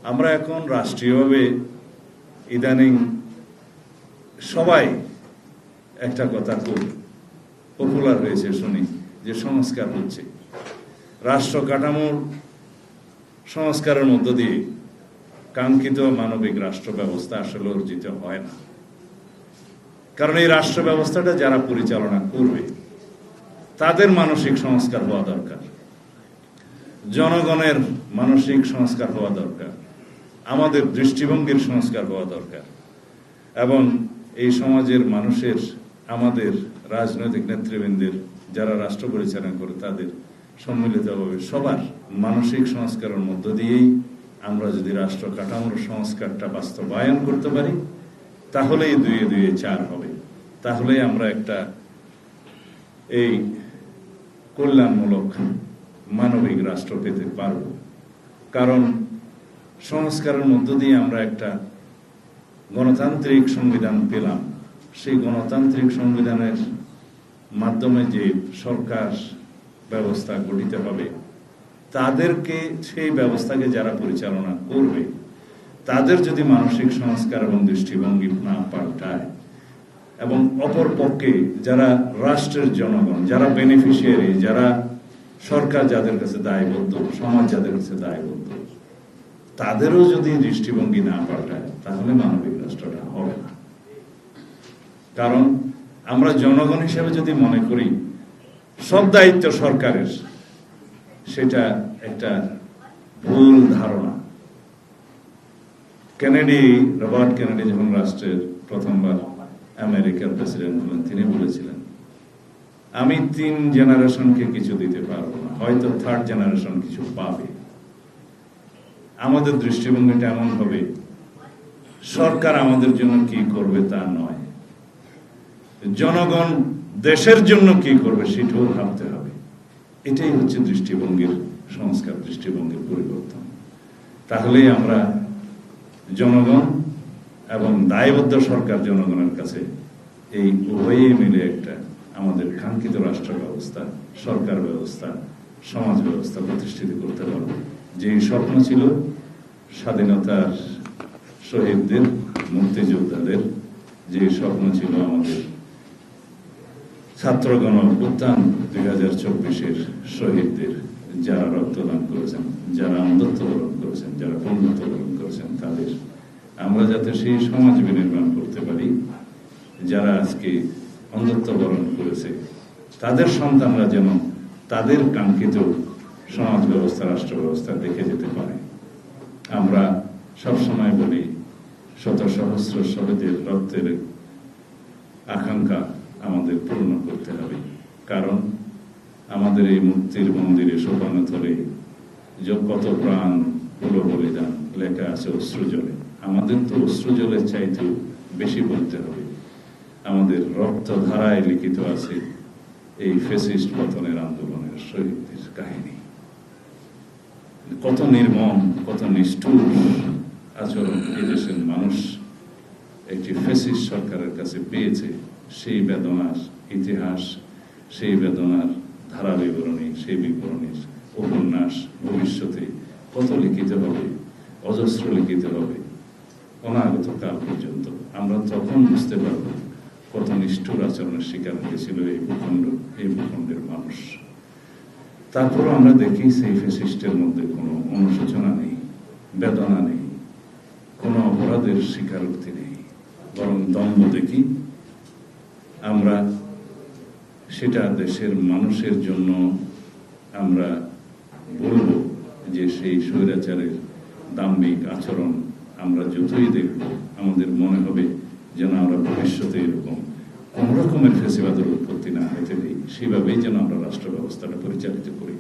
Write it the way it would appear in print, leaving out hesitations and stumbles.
আমরা এখন রাষ্ট্রীয়ভাবে ইদানিং সবাই একটা কথা খুব পপুলার হয়েছে শুনি যে সংস্কার হচ্ছে। রাষ্ট্র কাঠামোর সংস্কারের মধ্য দিয়ে কাঙ্ক্ষিত মানবিক রাষ্ট্র ব্যবস্থা আসলে অর্জিত হয় না। কারণ এই রাষ্ট্র ব্যবস্থাটা যারা পরিচালনা করবে তাদের মানসিক সংস্কার হওয়া দরকার, জনগণের মানসিক সংস্কার হওয়া দরকার, আমাদের দৃষ্টিভঙ্গির সংস্কার হওয়া দরকার, এবং এই সমাজের মানুষের, আমাদের রাজনৈতিক নেতৃবৃন্দের, যারা রাষ্ট্র পরিচালনা করে তাদের সম্মিলিতভাবে সবার মানসিক সংস্কারের মধ্য দিয়েই আমরা যদি রাষ্ট্র কাঠামোর সংস্কারটা বাস্তবায়ন করতে পারি তাহলেই 2 2 4 হবে। তাহলে আমরা একটা এই কল্যাণমূলক মানবিক রাষ্ট্র পেতে পারব। কারণ সংস্কারের মধ্য দিয়ে আমরা একটা গণতান্ত্রিক সংবিধান পেলাম। সেই গণতান্ত্রিক সংবিধানের মাধ্যমে যে সরকার ব্যবস্থা গঠিত হবে, তাদেরকে, সেই ব্যবস্থাকে যারা পরিচালনা করবে তাদের যদি মানসিক সংস্কার এবং দৃষ্টিভঙ্গি না পাল্টায়, এবং অপর পক্ষে যারা রাষ্ট্রের জনগণ, যারা বেনিফিশিয়ারি, যারা সরকার যাদের কাছে দায়বদ্ধ, সমাজ যাদের কাছে দায়বদ্ধ, তাদেরও যদি দৃষ্টিভঙ্গি না পাল্টায় তাহলে মানবিক রাষ্ট্রটা হবে না। কারণ আমরা জনগণ হিসেবে যদি মনে করি সব দায়িত্ব সরকারের, সেটা একটা ভুল ধারণা। রবার্ট কেনেডি যখন রাষ্ট্রের প্রথমবার আমেরিকার প্রেসিডেন্ট হলেন, তিনি বলেছিলেন, আমি 3 জেনারেশনকে কিছু দিতে পারবো না, হয়তো 3rd জেনারেশন কিছু পাবে। আমাদের দৃষ্টিভঙ্গিটা এমন হবে, সরকার আমাদের জন্য কি করবে তা নয়, জনগণ দেশের জন্য কি করবে সেটাও ভাবতে হবে। এটাই হচ্ছে দৃষ্টিভঙ্গির সংস্কার, দৃষ্টিভঙ্গির পরিবর্তন। তাহলেই আমরা জনগণ এবং দায়বদ্ধ সরকার জনগণের কাছে এই উভয়েই মিলে একটা আমাদের কাঙ্ক্ষিত রাষ্ট্র ব্যবস্থা, সরকার ব্যবস্থা, সমাজ ব্যবস্থা প্রতিষ্ঠিত করতে পারব। যে স্বপ্ন ছিল স্বাধীনতার শহীদদের, মুক্তিযোদ্ধাদের, যে স্বপ্ন ছিল আমাদের ছাত্র গণ অভ্যুত্থান 2024-এর শহীদদের, যারা রক্তদান করেছেন, যারা অন্ধত্ব বরণ করেছেন, যারা বন্ধুত্ব বরণ করেছেন, তাদের আমরা যাতে সেই সমাজ বিনির্মাণ করতে পারি, যারা আজকে অন্ধত্ব বরণ করেছে তাদের সন্তানরা যেন তাদের কাঙ্ক্ষিত সমাজ ব্যবস্থা, রাষ্ট্র ব্যবস্থা দেখে যেতে পারে। আমরা সবসময় বলি, শত সহস্র শহীদের রক্তের আকাঙ্ক্ষা আমাদের পূর্ণ করতে হবে। কারণ আমাদের এই মুক্তির মন্দিরে সোপানতলে কত প্রাণ হলো বলিদান লেখা আছে অশ্রুজলে। আমাদের তো অশ্রুজলের চাইতেও বেশি বলতে হবে। আমাদের রক্তধারায় লিখিত আছে এই ফ্যাসিস্ট পতনের আন্দোলনের শহীদদের কাহিনী। কত নির্মম, কত নিষ্ঠুর আচরণ এদেশের মানুষ একটি ফ্যাসিস্ট সরকারের কাছে পেয়েছে, সেই বেদনার ইতিহাস, সেই বেদনার ধারা বিবরণী, সেই বিবরণীর উপন্যাস ভবিষ্যতে কত লিখিত হবে, অজস্র লিখিত হবে অনাগত কাল পর্যন্ত। আমরা তখন বুঝতে পারব কত নিষ্ঠুর আচরণের শিকার হয়েছিল এই ভূখণ্ডের মানুষ। তারপরও আমরা দেখি সেই ফ্যাসিস্টের মধ্যে কোনো অনুশোচনা নেই, বেদনা নেই, কোনো অপরাধের স্বীকারোক্তি নেই, বরং দ্বন্দ্ব দেখি আমরা। সেটা দেশের মানুষের জন্য আমরা বলবো যে সেই স্বৈরাচারের দাম্ভিক আচরণ আমরা যতই দেখব আমাদের মনে হবে যেন আমরা ভবিষ্যতে এরকম কোন রকমের ফ্যাসিবাদের উৎপত্তি না হতে দিই, সেভাবেই যেন আমরা রাষ্ট্র ব্যবস্থাটা পরিচালিত করি।